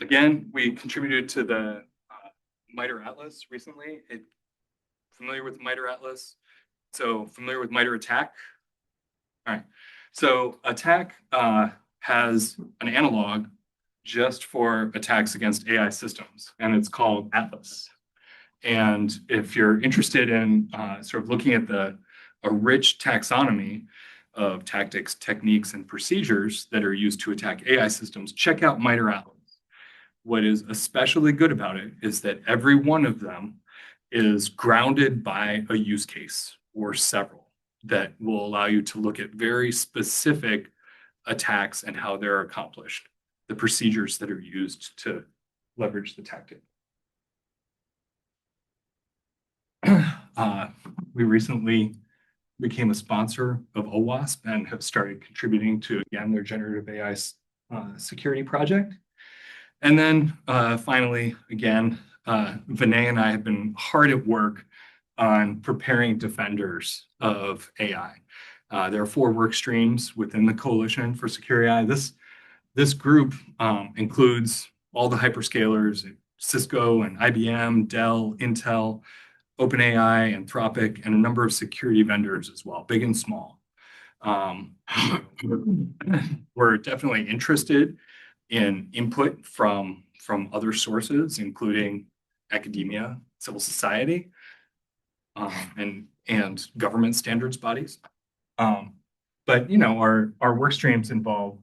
Again, we contributed to the MITRE Atlas recently. Familiar with MITRE Atlas? So familiar with MITRE ATT&CK? All right. So ATT&CK has an analog just for attacks against AI systems, and it's called Atlas. And if you're interested in sort of looking at a rich taxonomy of tactics, techniques, and procedures that are used to attack AI systems, check out MITRE Atlas. What is especially good about it is that every one of them is grounded by a use case or several that will allow you to look at very specific attacks and how they're accomplished, the procedures that are used to leverage the tactic. We recently became a sponsor of OWASP and have started contributing to, again, their generative AI security project. And then finally, again, Vinay and I have been hard at work on preparing defenders of AI. There are 4 work streams within the Coalition for Secure AI. This group includes all the hyperscalers, Cisco and IBM, Dell, Intel, OpenAI, Anthropic, and a number of security vendors as well, big and small. We're definitely interested in input from other sources, including academia, civil society, and government standards bodies. But our work streams involve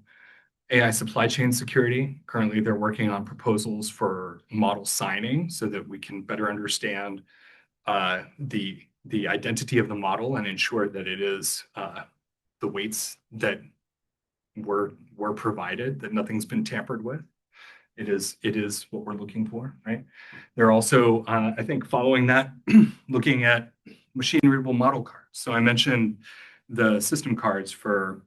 AI supply chain security. Currently, they're working on proposals for model signing so that we can better understand the the identity of the model and ensure that it is the weights that were provided, that nothing's been tampered with. It is what we're looking for, right? They're also, I think, following that, looking at machine readable model cards. So I mentioned the system cards for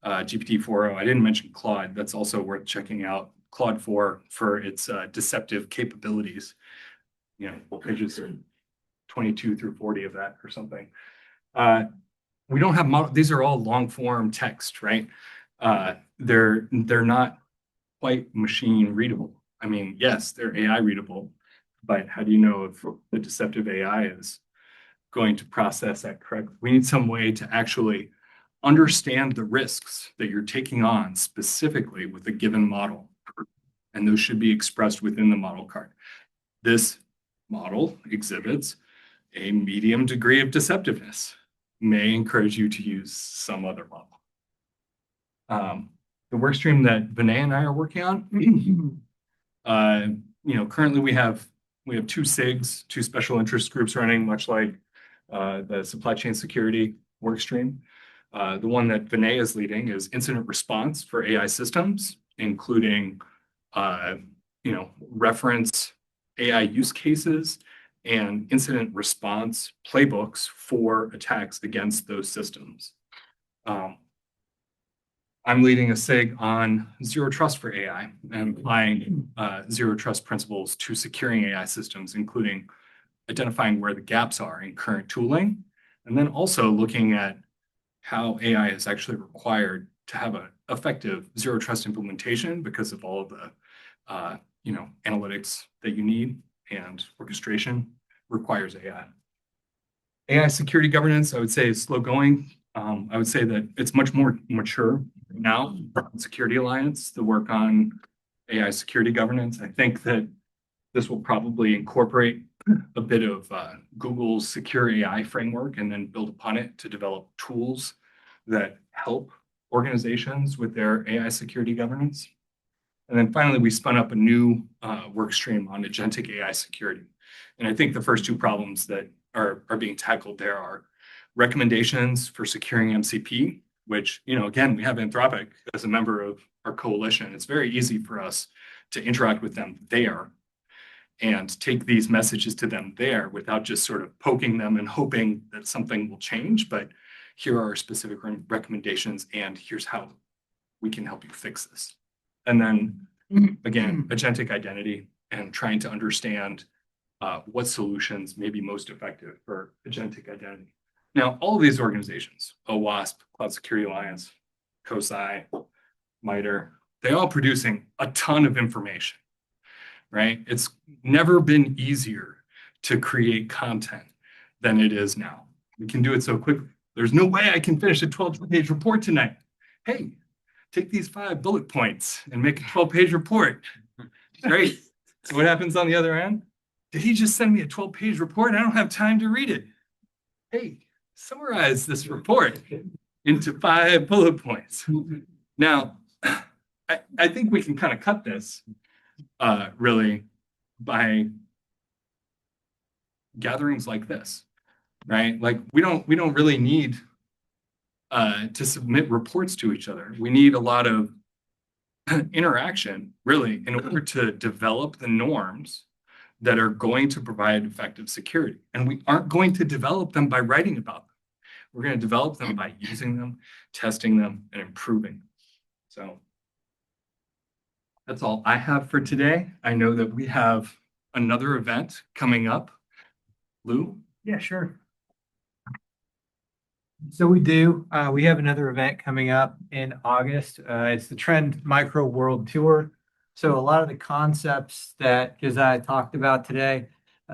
GPT-4o. I didn't mention Claude. That's also worth checking out. Claude 4 for its deceptive capabilities. You know, pages 22 through 40 of that or something. We don't have model. These are all long form text, right? They're not quite machine readable. I mean, yes, they're AI readable, but how do you know if the deceptive AI is going to process that correctly? We need some way to actually understand the risks that you're taking on specifically with a given model. And those should be expressed within the model card. This model exhibits a medium degree of deceptiveness. May encourage you to use some other model. The work stream that Vinay and I are working on, currently we have 2 SIGs, 2 special interest groups running, much like the supply chain security work stream. The one that Vinay is leading is incident response for AI systems, including reference AI use cases and incident response playbooks for attacks against those systems. I'm leading a SIG on zero trust for AI and applying zero trust principles to securing AI systems, including identifying where the gaps are in current tooling, and then also looking at how AI is actually required to have an effective zero trust implementation because of all of the analytics that you need, and orchestration requires AI. AI security governance, I would say, is slow going. I would say that it's much more mature now, Security Alliance, to work on AI security governance. I think that this will probably incorporate a bit of Google's secure AI framework and then build upon it to develop tools that help organizations with their AI security governance. And then finally, we spun up a new work stream on agentic AI security. And I think the first 2 problems that are being tackled there are recommendations for securing MCP, which, again, we have Anthropic as a member of our coalition. It's very easy for us to interact with them there and take these messages to them there without just sort of poking them and hoping that something will change. But here are our specific recommendations, and here's how we can help you fix this. And then, again, agentic identity and trying to understand what solutions may be most effective for agentic identity. Now, all of these organizations, OWASP, Cloud Security Alliance, COSI, MITRE, they're all producing a ton of information, right? It's never been easier to create content than it is now. We can do it so quickly. There's no way I can finish a 12-page report tonight. Hey, take these 5 bullet points and make a 12-page report. Great. So what happens on the other end? Did he just send me a 12-page report? I don't have time to read it. Hey, summarize this report into 5 bullet points. Now, I think we can kind of cut this really by gatherings like this, right? Like we don't really need to submit reports to each other. We need a lot of interaction, really, in order to develop the norms that are going to provide effective security. And we aren't going to develop them by writing about them. We're going to develop them by using them, testing them, and improving. So that's all I have for today. I know that we have another event coming up. Lou? Yeah, sure. So we do. We have another event coming up in August. It's the Trend Micro World Tour. So a lot of the concepts that Josiah talked about today,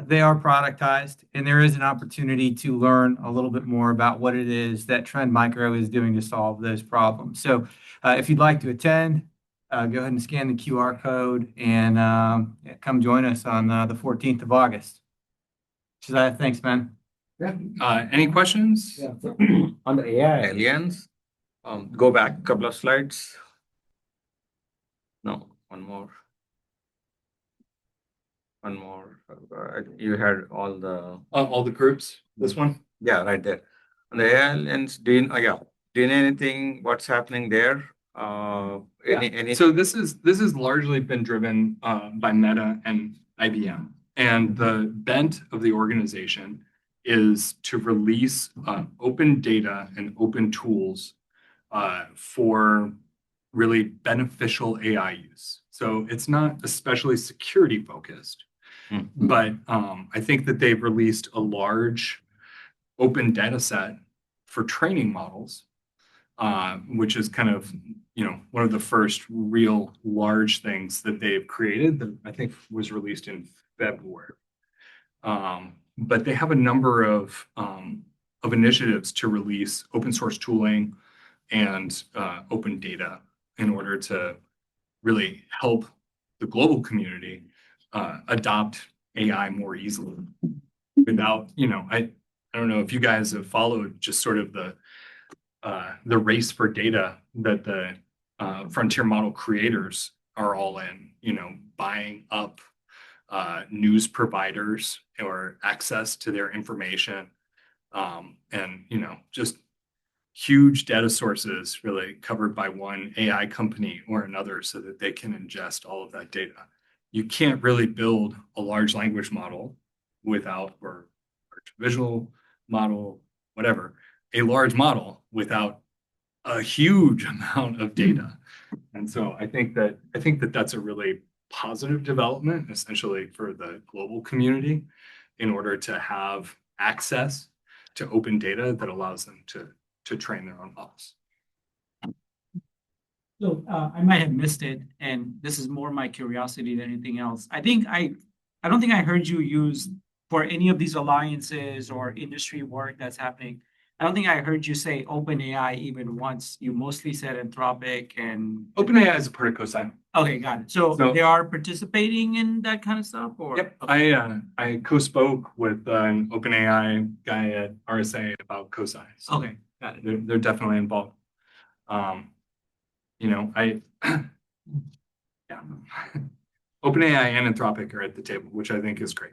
they are productized, and there is an opportunity to learn a little bit more about what it is that Trend Micro is doing to solve those problems. So if you'd like to attend, go ahead and scan the QR code and come join us on the 14th of August. Josiah, thanks, man. Yeah. Any questions? Yeah. On the AI Alliance, go back a couple of slides. No, one more. One more. You had all the All the groups. This one? Yeah, right there. And the AI lens, yeah, do you know anything, what's happening there? Any, So this is largely been driven by Meta and IBM. And the bent of the organization is to release open data and open tools for really beneficial AI use. So it's not especially security focused, but I think that they've released a large open data set for training models, which is kind of, one of the first real large things that they've created that I think was released in February. But they have a number of initiatives to release open source tooling and open data in order to really help the global community adopt AI more easily without, I don't know if you guys have followed just sort of the race for data that the frontier model creators are all in, buying up news providers or access to their information, and just huge data sources really covered by one AI company or another so that they can ingest all of that data. You can't really build a large language model without, or large visual model, whatever, a large model without a huge amount of data. And so I think that that's a really positive development, essentially for the global community, in order to have access to open data that allows them to train their own models. So I might have missed it, and this is more my curiosity than anything else. I don't think I heard you use for any of these alliances or industry work that's happening. I don't think I heard you say OpenAI even once. You mostly said Anthropic and OpenAI is a part of CoSci. okay, got it. So they are participating in that kind of stuff, or Yep. I co-spoke with an OpenAI guy at RSA about CoSci. So okay, got it. they're definitely involved. I yeah. OpenAI and Anthropic are at the table, which I think is great.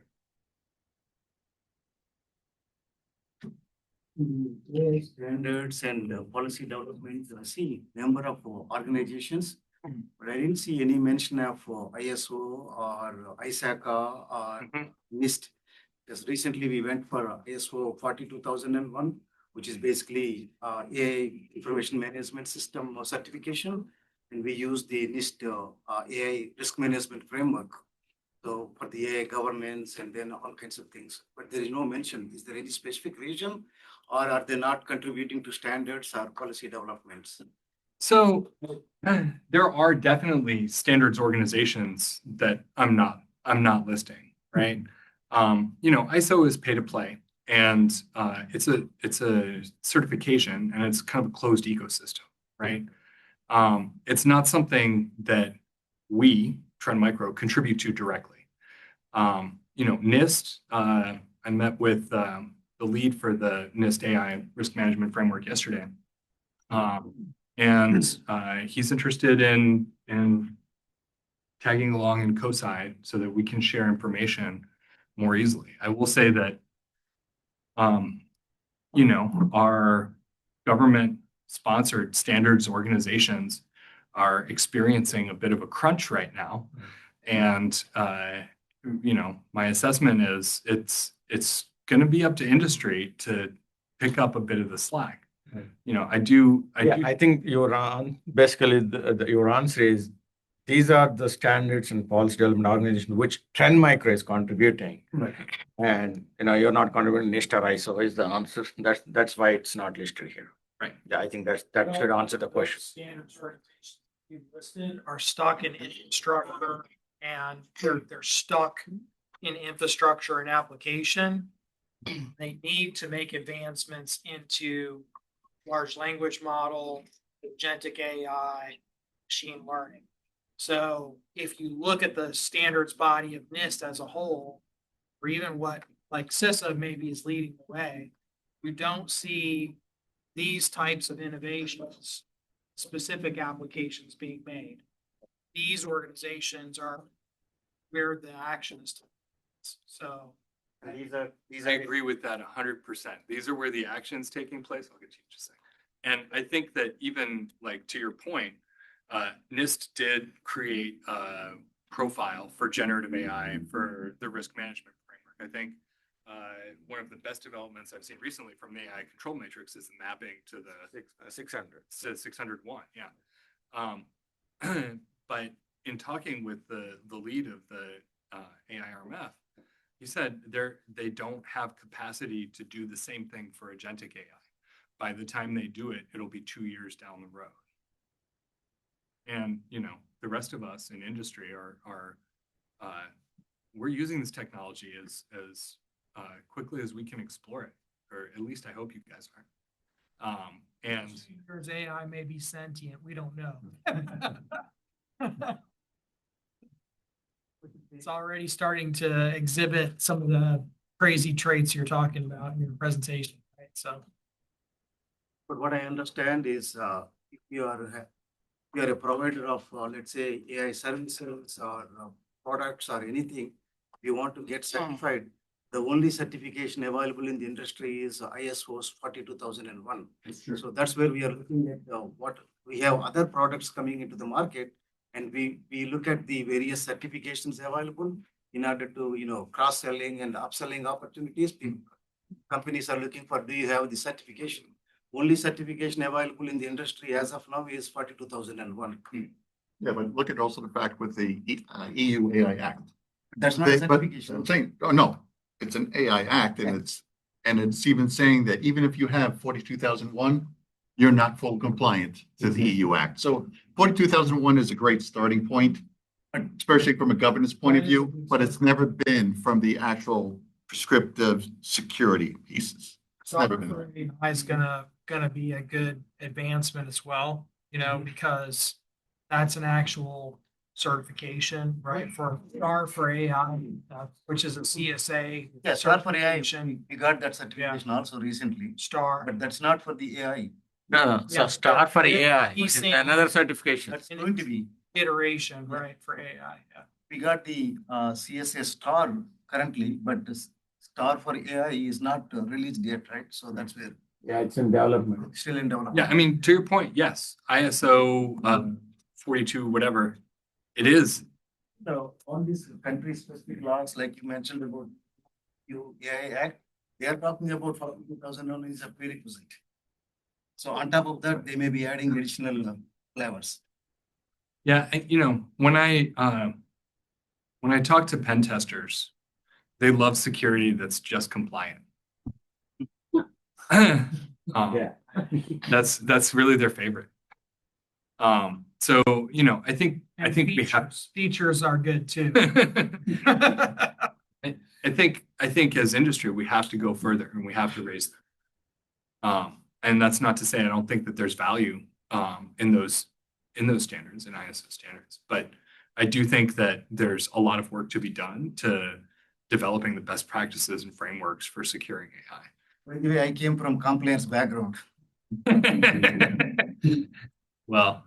Standards and policy development, I see number of organizations, but I didn't see any mention of ISO or ISACA or NIST. Because recently we went for ISO 42001, which is basically AI information management system certification, and we use the NIST AI risk management framework. So for the AI governance and then all kinds of things, but there is no mention. Is there any specific reason, or are they not contributing to standards or policy developments? So there are definitely standards organizations that I'm not listing, right? ISO is pay to play, and it's a certification, and it's kind of a closed ecosystem, right? It's not something that we, Trend Micro, contribute to directly. NIST, I met with the lead for the NIST AI risk management framework yesterday. And he's interested in tagging along in CoSci so that we can share information more easily. I will say that, our government-sponsored standards organizations are experiencing a bit of a crunch right now. And, my assessment is it's going to be up to industry to pick up a bit of the slack. I think basically your answer is these are the standards and policy development organizations which Trend Micro is contributing. Right. And you're not contributing NIST or ISO is the answer. That's why it's not listed here. Right. Yeah, I think that should answer the question. Standards organizations you listed are stuck in infrastructure, and they're stuck in infrastructure and application. They need to make advancements into large language model, agentic AI, machine learning. So if you look at the standards body of NIST as a whole, or even what like CSA maybe is leading the way, we don't see these types of innovations, specific applications being made. These organizations are where the action is. So These I are agree with that 100%. These are where the action's taking place. I'll get to you in just a second. And I think that even like to your point, NIST did create a profile for generative AI for the risk management framework. I think one of the best developments I've seen recently from the AI control matrix is the mapping to the 600. 601. Yeah. But in talking with the lead of the AIRMF, he said they don't have capacity to do the same thing for agentic AI. By the time they do it, it'll be 2 years down the road. And the rest of us in industry are we're using this technology as quickly as we can explore it, or at least I hope you guys are. And There's AI may be sentient, we don't know. It's already starting to exhibit some of the crazy traits you're talking about in your presentation, right? So. But what I understand is, if you are a provider of, let's say, AI services or products or anything, you want to get certified, the only certification available in the industry is ISO 42001. So that's where we are looking at what we have other products coming into the market, and we look at the various certifications available in order to cross-selling and upselling opportunities. Companies are looking for, do you have the certification? Only certification available in the industry as of now is 42001. Yeah, but look at also the fact with the EU AI Act. That's not a certification. I'm saying, oh no, it's an AI Act, and it's even saying that even if you have 42001, you're not full compliant to the EU Act. So 42001 is a great starting point, especially from a governance point of view, but it's never been from the actual prescriptive security pieces. It's never been. It's gonna be a good advancement as well, because that's an actual certification, right? For STAR for AI, which is a CSA. Yes, STAR for AI. We got that certification also recently. STAR. But that's not for the AI. No. So Yeah. STAR for AI He's is saying- another certification. That's going to be. Iteration, right, for AI, yeah. We got the CSA STAR currently, but the STAR for AI is not released yet, right? So that's where. Yeah, it's in development. Still in development. yeah, I mean, to your point, yes, ISO 42, whatever it is. So all these country specific laws, like you mentioned about AI Act, they are talking about 42,000 is a prerequisite. So on top of that, they may be adding additional flavors. Yeah, when I talk to pen testers, they love security that's just compliant. That's really their favorite. So I think we have features are good too. I think as industry we have to go further and we have to raise them. And that's not to say I don't think that there's value in those standards, in ISO standards, but I do think that there's a lot of work to be done to developing the best practices and frameworks for securing AI. By the way, I came from compliance background. Well,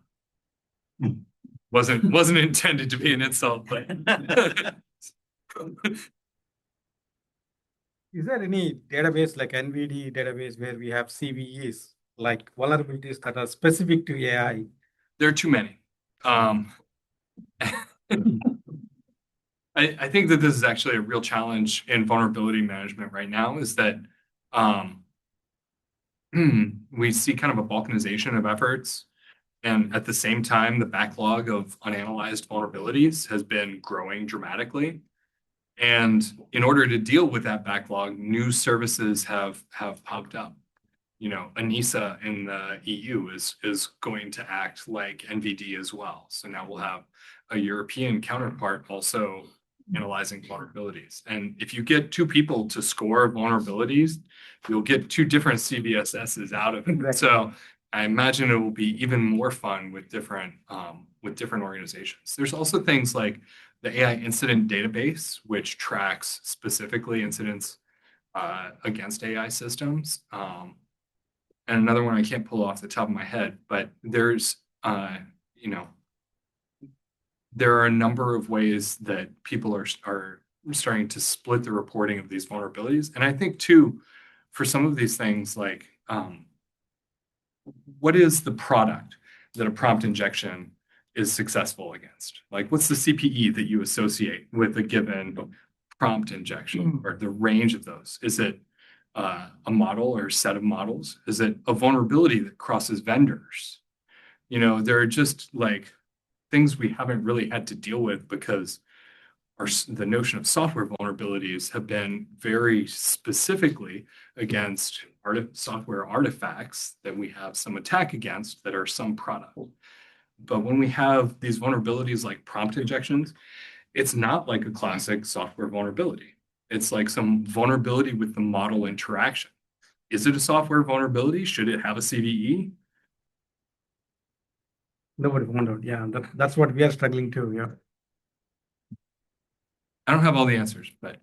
wasn't intended to be an insult, but Is there any database like NVD database where we have CVEs, like vulnerabilities that are specific to AI? there are too many. I think that this is actually a real challenge in vulnerability management right now, is that we see kind of a balkanization of efforts. And at the same time, the backlog of unanalyzed vulnerabilities has been growing dramatically. And in order to deal with that backlog, new services have popped up. ANISA in the EU is going to act like NVD as well. So now we'll have a European counterpart also analyzing vulnerabilities. And if you get two people to score vulnerabilities, you'll get two different CVSSs out of it. So I imagine it will be even more fun with different organizations. There's also things like the AI incident database, which tracks specifically incidents against AI systems. And another one I can't pull off the top of my head, but there's, there are a number of ways that people are starting to split the reporting of these vulnerabilities. And I think too, for some of these things, like what is the product that a prompt injection is successful against? Like, what's the CPE that you associate with a given prompt injection, or the range of those? Is it a model or a set of models? Is it a vulnerability that crosses vendors? You know, there are just like things we haven't really had to deal with because the notion of software vulnerabilities have been very specifically against software artifacts that we have some attack against that are some product. But when we have these vulnerabilities like prompt injections, it's not like a classic software vulnerability. It's like some vulnerability with the model interaction. Is it a software vulnerability? Should it have a CVE? Nobody found out. Yeah, that's what we are struggling to. Yeah. I don't have all the answers, but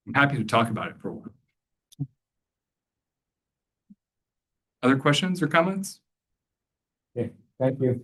I'm happy to talk about it for a while. Other questions or comments? Okay, thank you.